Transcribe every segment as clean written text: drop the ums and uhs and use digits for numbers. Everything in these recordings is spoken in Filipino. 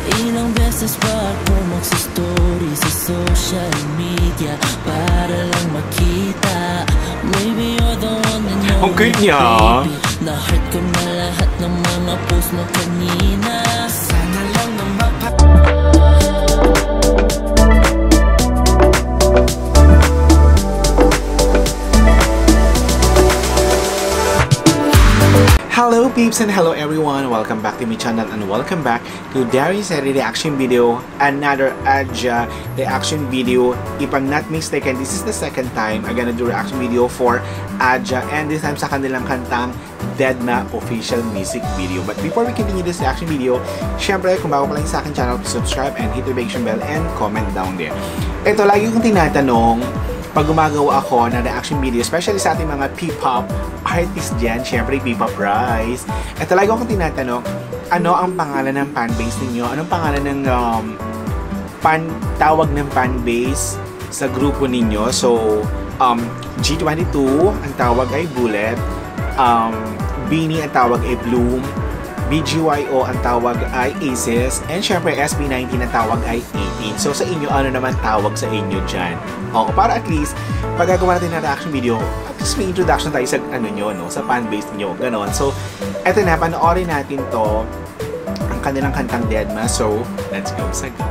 Ilang beses pa ako magsa-story sa social media para lang makita. Maybe you're the one that knows. Ang cute niya. Na-heart ko na lahat ng mga post mo kanina. Sana lang na Hello peeps and hello everyone, welcome back to my channel and welcome back to Darius reaction video, another Adja reaction video. If I'm not mistaken, this is the second time I'm gonna do reaction video for Adja, and this time sa kanilang kantang Deadma official music video. But before we continue this reaction video, syempre kung bago pa lang sa akin channel, subscribe and hit the notification bell and comment down there. Ito, lagi kong tinatanong pag gumagawa ako ng reaction video, especially sa ating mga P-pop artist dyan, syempre P-pop Rise. At talaga akong tinatanong, ano ang pangalan ng fanbase ninyo? Anong pangalan ng tawag ng fanbase sa grupo ninyo? So, G22, ang tawag ay Bullet. Beanie, ang tawag ay Bloom. BGYO, ang tawag ay Aces. And syempre, SB19, ang tawag ay 18. So, sa inyo, ano naman tawag sa inyo dyan? O, para at least, pag gagawa natin ng reaction video, at least may introduction tayo sa, ano nyo, no? Sa fanbase nyo, ganon. So, eto na, panoorin natin to, ang kanilang kantang Deadma. So, let's go sa go.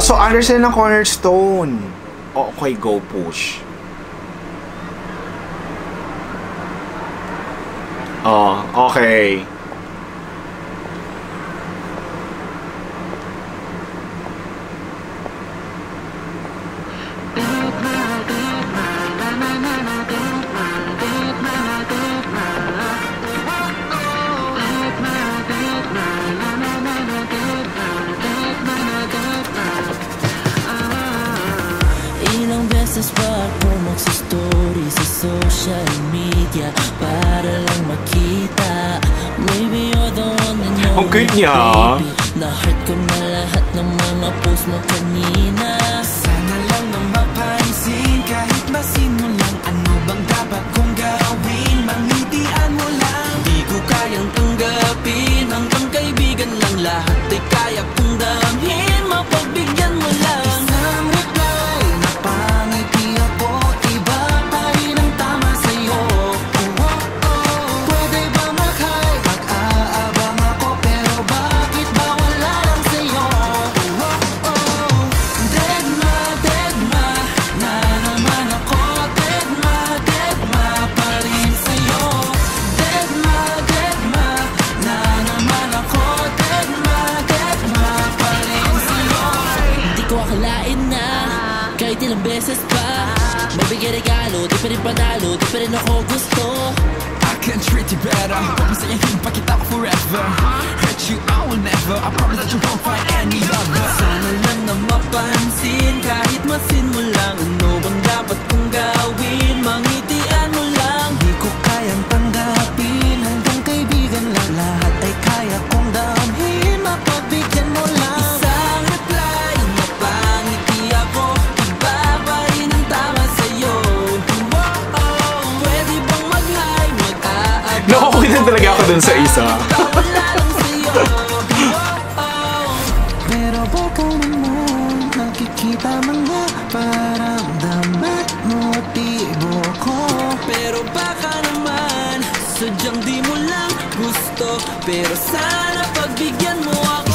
So, under sila ng Cornerstone. Okay, go push. Oh, okay. Beses pa ako magsa-story sa social media para lang makita. Maybe you're the one that knows. Ang cute niya. Na-heart ko na lahat ng mga post mo kanina. Sana lang na mapansin kahit masin mo lang. Ano bang dapat kong gawin? Mangitian mo lang. Di ko kayang tanggapin. Hanggang kaibigan lang, lahat ay kaya kong damhin. Mapagbigyan mo lang. Kahit ilang beses pa magbigay regalo, di pa rin panalo, di pa rin ako gusto. I can treat you better. Papasayahin pa kita forever. Hurt you, I will never. I promise that you won't find any other. Sana lang na mapansin kahit masin mo lang. Ano bang dapat kong gawin? Mangitian mo lang. Di ko kayang tanggapin. Hanggang kaibigan lang, lahat ay kaya kong damhin. Mapagbigyan mo lang. Isang reply, mapangiti ako. Nakukulitan talaga ako dun sa isa. Pero baka naman nakikita mga paramdaman motibo ko. Pero baka naman sadyang di mo lang gusto. Pero sana pagbigyan mo ako.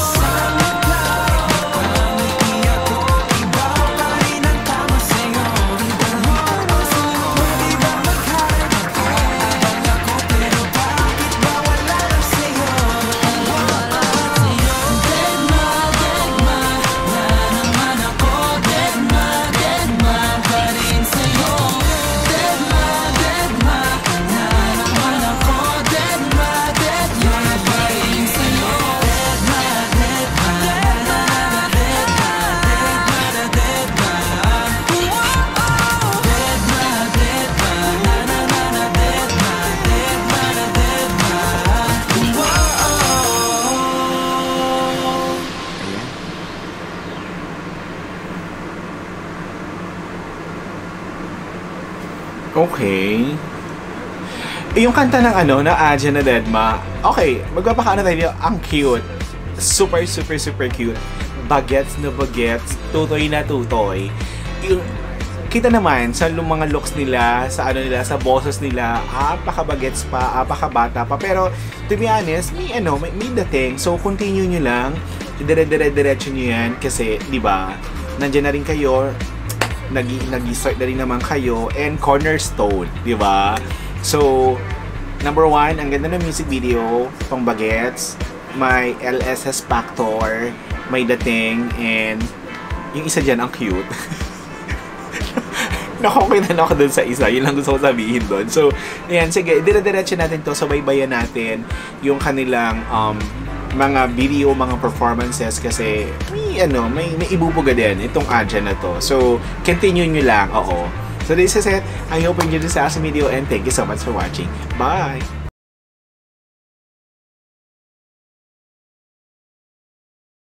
Okay. Yung kanta ng ano, na Adja na Deadma, okay, magpapakaano tayo, ang cute. Super, super, super cute. Bagets na bagets, tutoy na tutoy. Yung, kita naman sa mga looks nila, sa ano nila, sa boses nila, apaka-bagets pa, apaka-bata pa. Pero, to be honest, may dating. So, continue nyo lang, dire-diretso nyo yan, kasi, di ba, nandiyan na rin kayo, nag-start na rin naman kayo, and cornerstone, di ba? So, number 1, ang ganda ng music video, pang bagets, may LSS factor, may dating, and yung isa dyan, ang cute. Nakakita na ako dun sa isa, yun lang gusto ko sabihin dun. So, ayan, sige, dire-diretso natin to, so baybayan natin yung kanilang mga video, mga performances, kasi may ibubuga din itong Adja na to. So, continue nyo lang, oo. So this is it. I hope you enjoyed this awesome video and thank you so much for watching. Bye!